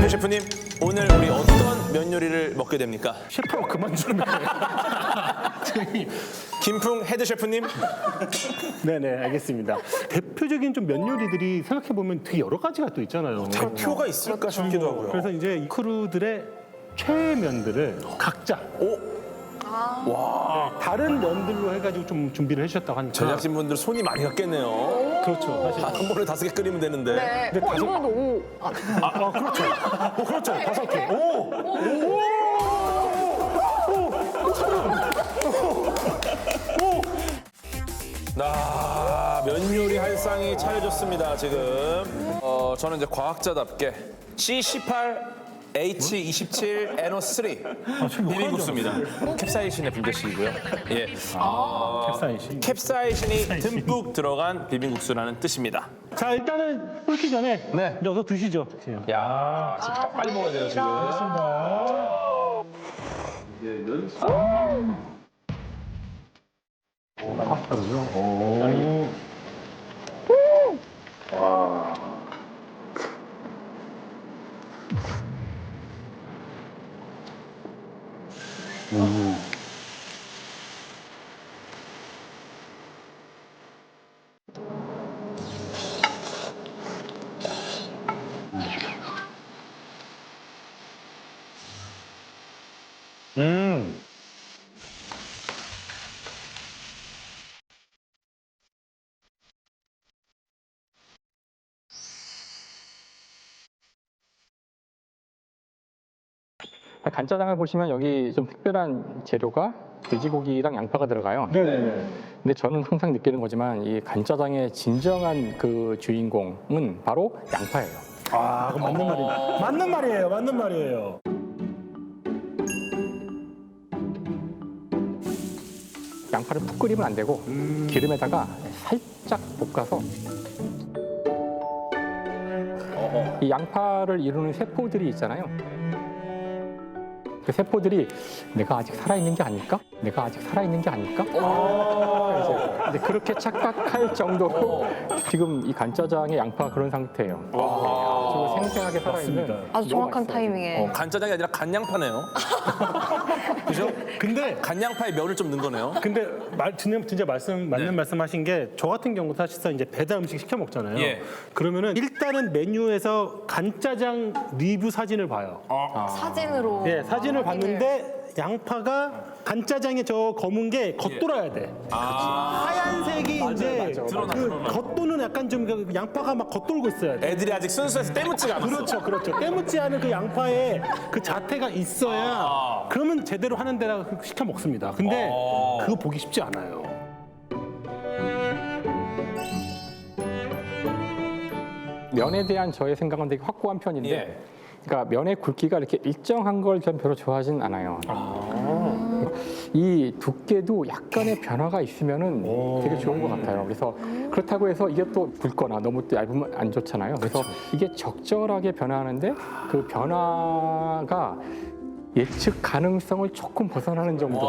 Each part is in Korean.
김 셰프님, 오늘 우리 어떤 면 요리를 먹게 됩니까? 셰프로 그만 좀. 저희 김풍 헤드 셰프님, 네네 알겠습니다. 대표적인 좀 면 요리들이 생각해 보면 되게 여러 가지가 또 있잖아요. 대표가 있을까 싶기도 하고요. 그래서 이제 이 크루들의 최애 면들을 각자 다른 면들로 해가지고 좀 준비를 해주셨다고 하니까. 제작진분들 손이 많이 갔겠네요. 그렇죠. 사실. 한 번에 5개 끓이면 되는데. 네. 근데 다섯- 이거 너무 그렇죠. 그렇죠. 5개. 면 요리 할 상이 차려졌습니다, 지금. 저는 이제 과학자답게 C18 H27 NO3 비빔국수입니다. 캡사이신의 분자식이고요. 예. 캡사이신. 캡사이신이 듬뿍 들어간 비빔국수라는 뜻입니다. 자 일단은 끓기 전에 이제 어서 드시죠. 야, 진짜 빨리 먹어야 돼요, 지금. 간짜장을 보시면 여기 좀 특별한 재료가 돼지고기랑 양파가 들어가요. 네네네. 근데 저는 항상 느끼는 거지만 이 간짜장의 진정한 그 주인공은 바로 양파예요. 아, 그거 맞는 말이에요. 맞는 말이에요. 맞는 말이에요. 양파를 푹 끓이면 안 되고 기름에다가 살짝 볶아서 이 양파를 이루는 세포들이 있잖아요. 그 세포들이 내가 아직 살아있는 게 아닐까? 내가 아직 살아있는 게 아닐까? 이제 그렇게 착각할 정도로 지금 이 간짜장의 양파가 그런 상태예요. 아주 생생하게 살아있는. 아주 정확한 너무 맛있어요. 타이밍에. 간짜장이 아니라 간양파네요. 그죠? 근데 간양파에 면을 좀 넣은 거네요. 진짜 맞는 말씀하신 게 저 같은 경우 사실상 이제 배달 음식 시켜 먹잖아요. 예. 그러면은 일단은 메뉴에서 간짜장 리뷰 사진을 봐요. 사진으로. 예, 사진을 봤는데 양파가 간짜장에 저 검은 게 겉돌아야 돼. 하얀색이 이제 그 겉도는 약간 좀 그 양파가 막 겉돌고 있어야 돼. 애들이 아직 순수해서 때묻지가 않았어. 그렇죠. 때묻지 않은 그 양파에 그 자태가 있어야 그러면 제대로 하는 데라 시켜 먹습니다. 근데 그거 보기 쉽지 않아요. 면에 대한 저의 생각은 되게 확고한 편인데 예. 그러니까 면의 굵기가 이렇게 일정한 걸 전 별로 좋아하진 않아요. 이 두께도 약간의 변화가 있으면은 되게 좋은 것 같아요. 그래서 그렇다고 해서 이게 또 굵거나 너무 또 얇으면 안 좋잖아요. 그래서 이게 적절하게 변화하는데 그 변화가 예측 가능성을 조금 벗어나는 정도.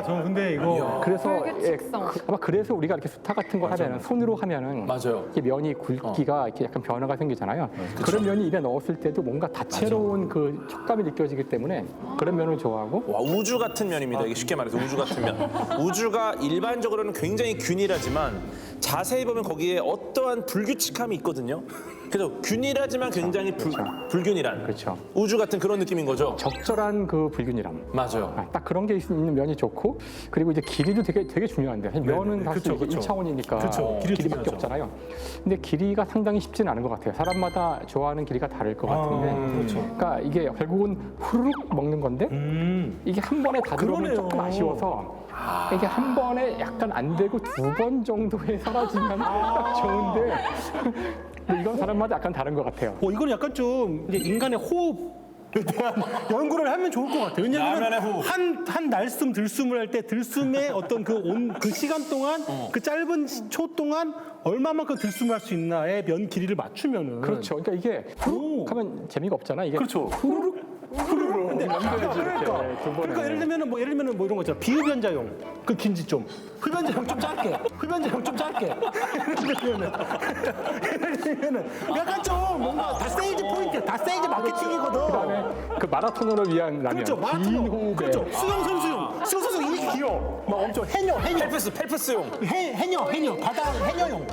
저는 근데 이거 그래서 불규칙성. 아마 그래서 우리가 이렇게 수타 같은 거 하면은 손으로 하면은 맞아요. 이게 면이 굵기가 이렇게 약간 변화가 생기잖아요. 그런 면이 입에 넣었을 때도 뭔가 다채로운 그 촉감이 느껴지기 때문에 그런 면을 좋아하고. 와, 우주 같은 면입니다. 이게 쉽게 말해서 우주 같은 면. 우주가 일반적으로는 굉장히 균일하지만 자세히 보면 거기에 어떠한 불규칙함이 있거든요. 그래서 균일하지만 굉장히 불균일한. 그렇죠. 우주 같은 그런 느낌인 거죠. 적절한 그 불균이람. 맞아요. 딱 그런 게 있는 면이 좋고, 그리고 이제 길이도 되게 중요한데 사실 면은 사실 그쵸, 이게 그쵸. 1차원이니까 그쵸, 길이 길이밖에 중요하죠. 없잖아요. 근데 길이가 상당히 쉽지는 않은 것 같아요. 사람마다 좋아하는 길이가 다를 것 같은데, 그렇죠. 그러니까 이게 결국은 후루룩 먹는 건데 이게 한 번에 다 들어오면 그러네요. 조금 아쉬워서 이게 한 번에 약간 안 되고 2번 정도에 사라지면 좋은데 근데 이건 사람마다 약간 다른 것 같아요. 이건 약간 좀 이제 인간의 호흡에 대한 연구를 하면 좋을 것 같아요. 왜냐하면 라면의 호흡. 한 날숨 들숨을 할 때 들숨의 어떤 그 시간 동안 그 짧은 초 동안 얼마만큼 들숨을 할 수 있나의 면 길이를 맞추면은 그렇죠. 그러니까 이게 후룩 하면 재미가 없잖아. 이게 그렇죠. 후루룩 후루룩 근데 그러니까 예를 들면은 뭐 예를 들면은 뭐 이런 거 있잖아. 비흡연자용 그 긴지 좀 흡연자용 좀 짧게 흡연자용 좀 짧게 예를 들면은 약간 좀 뭔가 다 세일즈 포인트 다 세일즈 마케팅이거든. 그다음에 그 마라톤을 위한 라면. 그렇죠. 긴 마라톤 호흡에. 그렇죠. 수영 선수 이게 귀여워. 막 엄청 해녀 펠프스용. 해녀 바다 해녀용.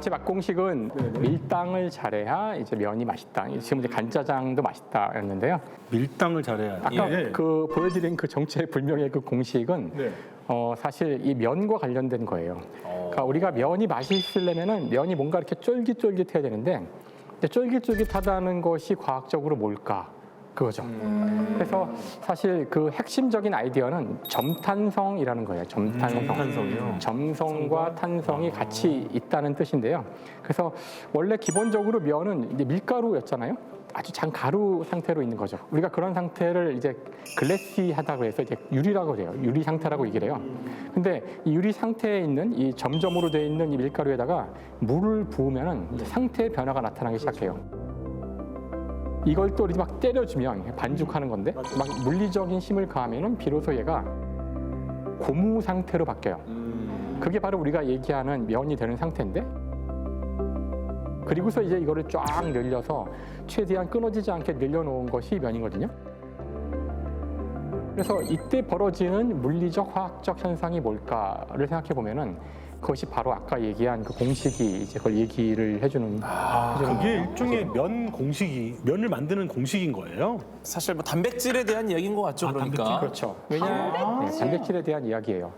제 맛공식은 밀당을 잘해야 이제 면이 맛있다. 지금 이제 간짜장도 맛있다였는데요. 밀당을 잘해야. 아까 그 보여드린 그 정체불명의 그 공식은 사실 이 면과 관련된 거예요. 그러니까 우리가 면이 맛있으려면은 면이 뭔가 이렇게 쫄깃쫄깃해야 되는데 근데 쫄깃쫄깃하다는 것이 과학적으로 뭘까? 그거죠. 그래서 사실 그 핵심적인 아이디어는 점탄성이라는 거예요. 점탄성이요? 점성과 탄성이 같이 있다는 뜻인데요. 그래서 원래 기본적으로 면은 이제 밀가루였잖아요. 아주 장가루 상태로 있는 거죠. 우리가 그런 상태를 이제 글래시하다고 해서 이제 유리라고 해요. 유리 상태라고 얘기를 해요. 근데 이 유리 상태에 있는 이 점점으로 되어 있는 이 밀가루에다가 물을 부으면은 이제 상태의 변화가 나타나기 시작해요. 이걸 또 막 때려주면 반죽하는 건데 막 물리적인 힘을 가하면은 비로소 얘가 고무 상태로 바뀌어요. 그게 바로 우리가 얘기하는 면이 되는 상태인데 그리고서 이제 이거를 쫙 늘려서 최대한 끊어지지 않게 늘려놓은 것이 면이거든요. 그래서 이때 벌어지는 물리적, 화학적 현상이 뭘까를 생각해 보면은 그것이 바로 아까 얘기한 그 공식이 이제 그걸 얘기를 해주는. 그게 일종의 면 공식이 면을 만드는 공식인 거예요. 사실 뭐 단백질에 대한 얘기인 것 같죠, 그러니까. 그렇죠. 왜냐하면 단백질에 대한 이야기예요.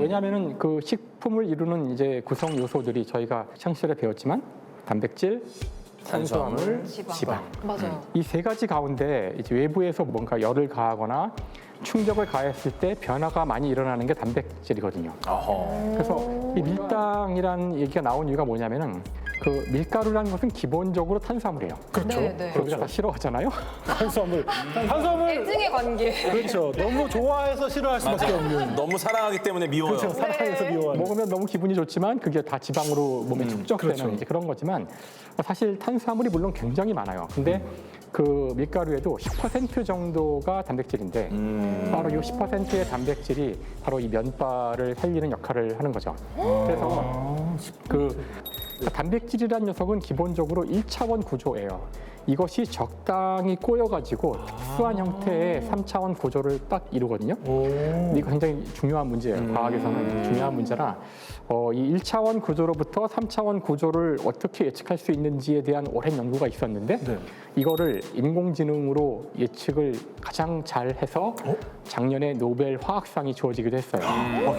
왜냐하면은 그 식품을 이루는 이제 구성 요소들이 저희가 창시절에 배웠지만 단백질, 탄수화물, 지방. 맞아요. 이 세 가지 가운데 이제 외부에서 뭔가 열을 가하거나 충격을 가했을 때 변화가 많이 일어나는 게 단백질이거든요. 그래서 이 밀당이라는 얘기가 나온 이유가 뭐냐면은 그 밀가루라는 것은 기본적으로 탄수화물이에요. 그렇죠. 네, 네. 우리가 다 싫어하잖아요. 탄수화물. 애증의 관계. 그렇죠. 너무 좋아해서 싫어할 수밖에 없는. 너무 사랑하기 때문에 미워요. 그렇죠. 사랑해서 미워하는. 먹으면 너무 기분이 좋지만 그게 다 지방으로 몸에 축적되는 그렇죠. 이제 그런 거지만 사실 탄수화물이 물론 굉장히 많아요. 근데 그 밀가루에도 10% 정도가 단백질인데 바로 이 10%의 단백질이 바로 이 면발을 살리는 역할을 하는 거죠. 그래서 그 단백질이라는 녀석은 기본적으로 1차원 구조예요. 이것이 적당히 꼬여가지고 특수한 형태의 3차원 구조를 딱 이루거든요. 근데 이거 굉장히 중요한 문제예요. 과학에서는 중요한 문제라 이 1차원 구조로부터 3차원 구조를 어떻게 예측할 수 있는지에 대한 오랜 연구가 있었는데 이거를 인공지능으로 예측을 가장 잘 해서 작년에 노벨 화학상이 주어지기도 했어요.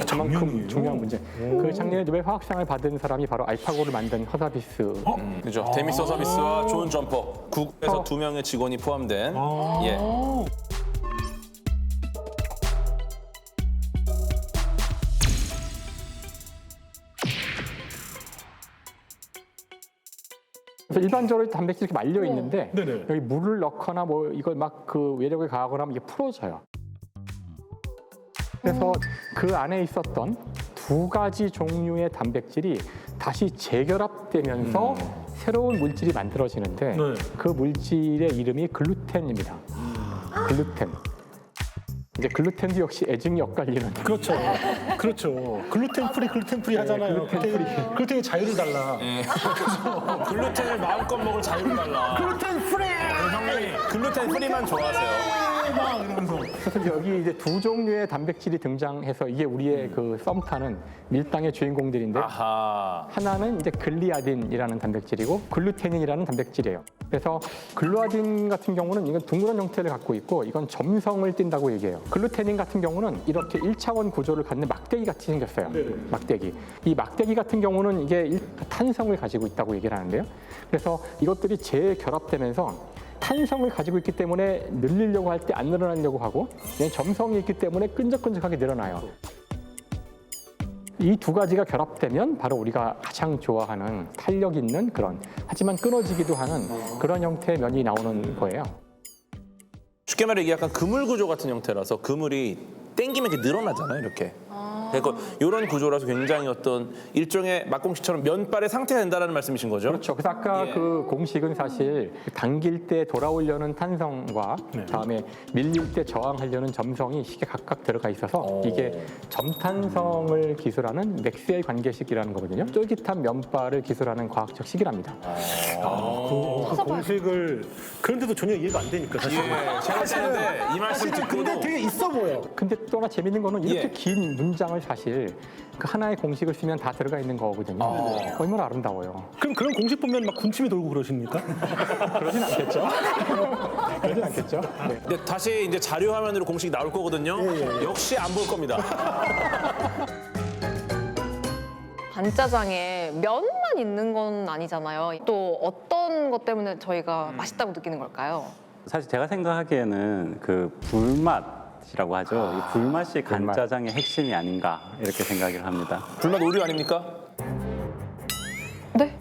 그만큼 중요한 문제. 그 작년에 노벨 화학상을 받은 사람이 바로 알파고를 만든 허사비스. 그죠. 데미스 서비스와 존 점퍼. 국에서 2명의 직원이 포함된. 예. 그래서 일반적으로 단백질이 이렇게 말려 있는데 네네. 여기 물을 넣거나 뭐 이걸 막 그 외력을 가하거나 하면 이게 풀어져요. 그래서 그 안에 있었던 2가지 종류의 단백질이 다시 재결합되면서 새로운 물질이 만들어지는데 네. 그 물질의 이름이 글루텐입니다. 글루텐. 이제 글루텐도 역시 애증이 엇갈리는. 그렇죠. 그렇죠. 글루텐 프리 하잖아요. 글루텐이 자유를 달라. 글루텐을 마음껏 먹을 자유를 달라. 글루텐 프리! 형님이 글루텐 프리만 좋아하세요. 막 이러면서. 그래서 여기 이제 2 종류의 단백질이 등장해서 이게 우리의 그 썸 타는 밀당의 주인공들인데 아하. 하나는 이제 글리아딘이라는 단백질이고 글루테닌이라는 단백질이에요. 그래서 글루아딘 같은 경우는 이건 둥그런 형태를 갖고 있고 이건 점성을 띈다고 얘기해요. 글루테닌 같은 경우는 이렇게 1차원 구조를 갖는 막대기 같이 생겼어요. 막대기. 이 막대기 같은 경우는 이게 탄성을 가지고 있다고 얘기를 하는데요. 그래서 이것들이 재결합되면서 탄성을 가지고 있기 때문에 늘리려고 할 때 안 늘어나려고 하고 그냥 점성이 있기 때문에 끈적끈적하게 늘어나요. 이 2가지가 결합되면 바로 우리가 가장 좋아하는 탄력 있는 그런 하지만 끊어지기도 하는 그런 형태의 면이 나오는 거예요. 쉽게 말해 이게 약간 그물 구조 같은 형태라서 그물이 땡기면 이렇게 늘어나잖아요, 이렇게. 그러니까 이런 구조라서 굉장히 어떤 일종의 막공식처럼 면발의 상태가 된다는 말씀이신 거죠? 그렇죠. 그래서 아까 예. 그 공식은 사실 당길 때 돌아오려는 탄성과 다음에 밀릴 때 저항하려는 점성이 식에 각각 들어가 있어서 이게 점탄성을 기술하는 맥스웰 관계식이라는 거거든요. 쫄깃한 면발을 기술하는 과학적 식이랍니다. 그 공식을 그런데도 전혀 이해가 안 되니까 사실. 제가 쓰는데 이 말씀 근데 듣고도 되게 있어 보여. 근데 또 하나 재밌는 거는 이렇게 예. 긴 문장을 사실 그 하나의 공식을 쓰면 다 들어가 있는 거거든요. 얼마나 아름다워요. 그럼 그런 공식 보면 막 군침이 돌고 그러십니까? 그러진 않겠죠? 그러진 않겠죠? 네. 근데 다시 이제 자료 화면으로 공식이 나올 거거든요. 역시 안 볼 겁니다. 반짜장에 면만 있는 건 아니잖아요. 또 어떤 것 때문에 저희가 맛있다고 느끼는 걸까요? 사실 제가 생각하기에는 그 불맛이라고 하죠. 이 불맛이 간짜장의 핵심이 아닌가 이렇게 생각을 합니다. 불맛 오류 아닙니까? 네.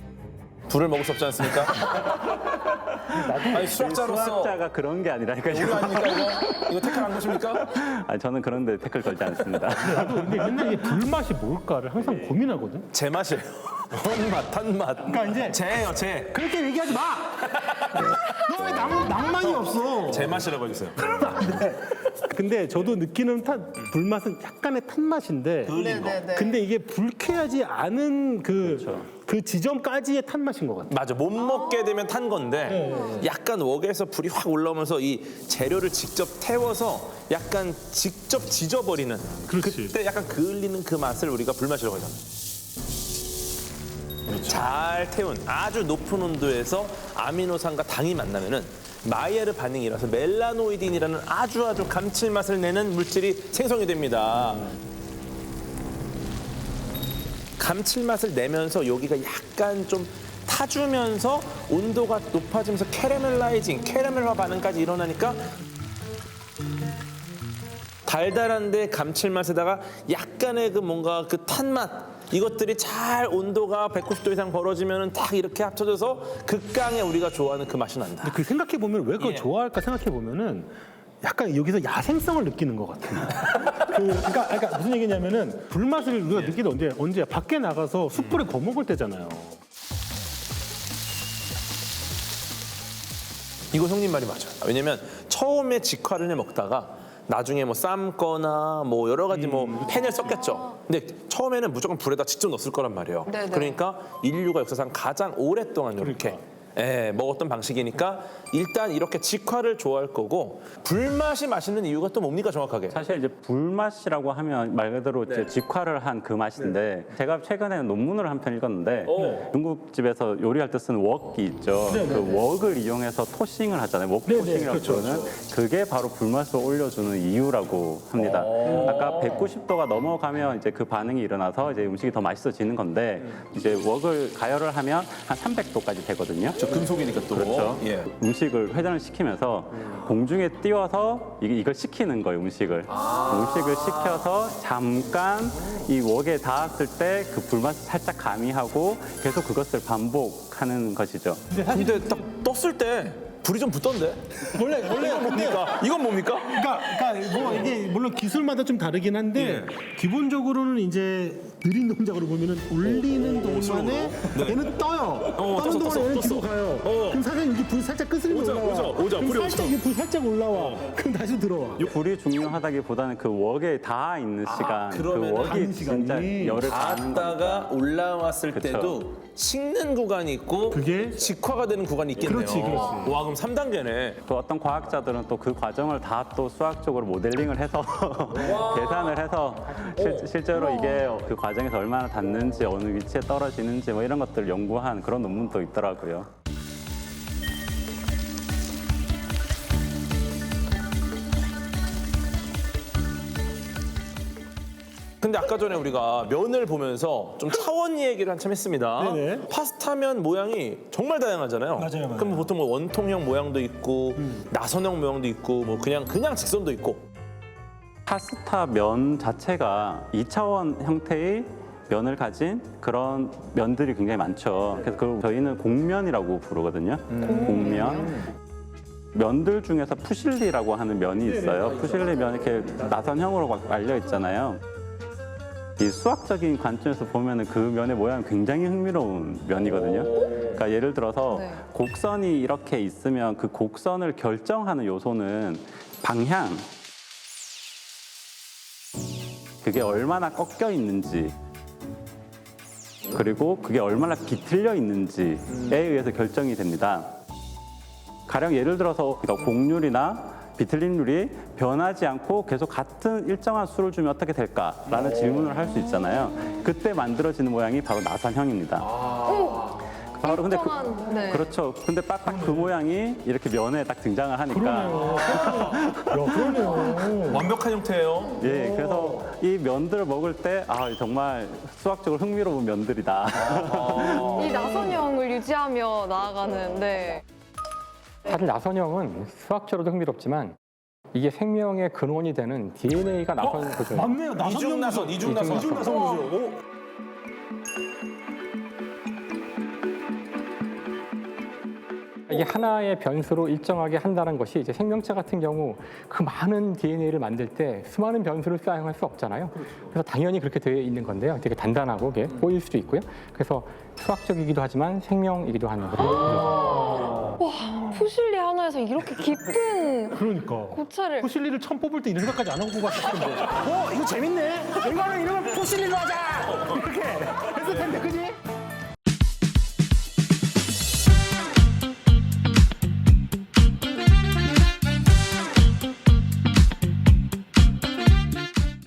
불을 먹을 수 없지 않습니까? 아니 수학자로서 수학자가 그런 게 아니라니까요. 오류 아닙니까 이거? 이거 태클 안 거십니까? 아니, 저는 그런데 태클 걸지 않습니다. 나도 근데 맨날 이 불맛이 뭘까를 항상 고민하거든. 제 맛이에요. 헌맛, 탄맛. 그러니까 이제 제예요, 제. 그렇게 얘기하지 마. 너 왜 낭만이 없어? 제 맛이라고 해주세요. 근데 저도 느끼는 불맛은 약간의 탄맛인데. 네네네. 근데 이게 불쾌하지 않은 그 지점까지의 탄맛인 것 같아. 맞아, 못 먹게 되면 탄 건데 약간 웍에서 불이 확 올라오면서 이 재료를 직접 태워서 약간 직접 지져버리는 그렇지. 그때 약간 그을리는 그 맛을 우리가 불맛이라고 하잖아요. 잘 태운 아주 높은 온도에서 아미노산과 당이 만나면은 마이야르 반응이라서 멜라노이딘이라는 아주 감칠맛을 내는 물질이 생성이 됩니다. 감칠맛을 내면서 여기가 약간 좀 타주면서 온도가 높아지면서 캐러멜화 반응까지 일어나니까 달달한데 감칠맛에다가 약간의 그 뭔가 그 탄맛 이것들이 잘 온도가 190도 이상 벌어지면 딱 이렇게 합쳐져서 극강의 우리가 좋아하는 그 맛이 난다. 근데 그 생각해 보면 왜 그걸 예. 좋아할까 생각해 보면은 약간 여기서 야생성을 느끼는 것 같아요. 그러니까 무슨 얘기냐면은 불맛을 우리가 느끼는 언제야? 밖에 나가서 숯불에 구워 먹을 때잖아요. 이거 형님 말이 맞아요. 왜냐면 처음에 직화를 해 먹다가 나중에 뭐 삶거나 뭐 여러 가지 뭐 팬을 썼겠죠. 근데 처음에는 무조건 불에다 직접 넣었을 거란 말이에요. 네네. 그러니까 인류가 역사상 가장 오랫동안 이렇게 먹었던 방식이니까 일단 이렇게 직화를 좋아할 거고 불맛이 맛있는 이유가 또 뭡니까 정확하게? 사실 이제 불맛이라고 하면 말 그대로 이제 직화를 한 그 맛인데 제가 최근에 논문을 한 편 읽었는데 중국집에서 요리할 때 쓰는 웍이 있죠. 그 웍을 이용해서 토싱을 하잖아요. 웍 토싱이라고 부르는 그게 바로 불맛을 올려주는 이유라고 합니다. 아까 190도가 넘어가면 이제 그 반응이 일어나서 이제 음식이 더 맛있어지는 건데 이제 웍을 가열을 하면 한 300도까지 되거든요. 저 금속이니까 또. 그렇죠. 예. 음식을 회전을 시키면서 공중에 띄워서 이걸 식히는 거예요, 음식을. 음식을 식혀서 잠깐 이 웍에 닿았을 때 그 불맛을 살짝 가미하고 계속 그것을 반복하는 것이죠. 근데 딱 떴을 때 불이 좀 붙던데? 원래 뭡니까? 이건 뭡니까? 그러니까 뭐 이게 물론 기술마다 좀 다르긴 한데 기본적으로는 이제 느린 동작으로 보면은 올리는 동안에 얘는 떠요. 떠는 동안에 얘는 뒤로 가요. 그럼 사실 이게 불 살짝 끄스리면 올라와. 오자, 그럼 불이 살짝 이게 불 살짝 올라와. 그럼 다시 들어와. 불이 중요하다기보다는 그 웍에 닿아 있는 시간, 그 그러면은 웍이 닿는 진짜 시간이 열을 가하는 겁니다. 닿다가 올라왔을 그쵸. 때도 식는 구간이 있고 그게? 직화가 되는 구간이 있겠네요. 그렇지. 와 그럼 3단계네. 또 어떤 과학자들은 또 그 과정을 다 또 수학적으로 모델링을 해서 계산을 해서 실제로 이게 그 과정에서 얼마나 닿는지 어느 위치에 떨어지는지 뭐 이런 것들을 연구한 그런 논문도 있더라고요. 근데 아까 전에 우리가 면을 보면서 좀 차원 얘기를 한참 했습니다. 네네. 파스타면 모양이 정말 다양하잖아요. 맞아요. 그럼 보통 뭐 원통형 모양도 있고 나선형 모양도 있고 뭐 그냥 직선도 있고. 파스타 면 자체가 2차원 형태의 면을 가진 그런 면들이 굉장히 많죠. 그래서 그걸 저희는 공면이라고 부르거든요. 공면. 면들 중에서 푸실리라고 하는 면이 있어요. 푸실리 면이 이렇게 나선형으로 막 말려 있잖아요. 이 수학적인 관점에서 보면은 그 면의 모양이 굉장히 흥미로운 면이거든요. 그러니까 예를 들어서 네. 곡선이 이렇게 있으면 그 곡선을 결정하는 요소는 방향, 그게 얼마나 꺾여 있는지, 그리고 그게 얼마나 비틀려 있는지에 의해서 결정이 됩니다. 가령 예를 들어서 곡률이나 비틀림률이 변하지 않고 계속 같은 일정한 수를 주면 어떻게 될까라는 질문을 할 수 있잖아요. 그때 만들어지는 모양이 바로 나선형입니다. 바로 근데 일정한, 네. 그렇죠. 근데 딱 그 모양이 이렇게 면에 딱 등장을 하니까 그러네요. 완벽한 형태예요. 예, 그래서 이 면들을 먹을 때 정말 수학적으로 흥미로운 면들이다. 이 나선형을 유지하며 나아가는 네. 사실 나선형은 수학적으로도 흥미롭지만 이게 생명의 근원이 되는 DNA가 나선 거죠. 맞네요. 이중나선. 이중나선 구조. 오. 이게 하나의 변수로 일정하게 한다는 것이 이제 생명체 같은 경우 그 많은 DNA를 만들 때 수많은 변수를 사용할 수 없잖아요. 그래서 당연히 그렇게 되어 있는 건데요. 되게 단단하고 이게 보일 수도 있고요. 그래서 수학적이기도 하지만 생명이기도 하는 그런 거죠. 푸실리 하나에서 이렇게 깊은 그러니까. 고찰을 포실리를 처음 뽑을 때 이런 생각까지 안 하고 뽑았을 텐데. 이거 재밌네. 이거는 포실리로 하자. 이렇게 했을 텐데, 그지?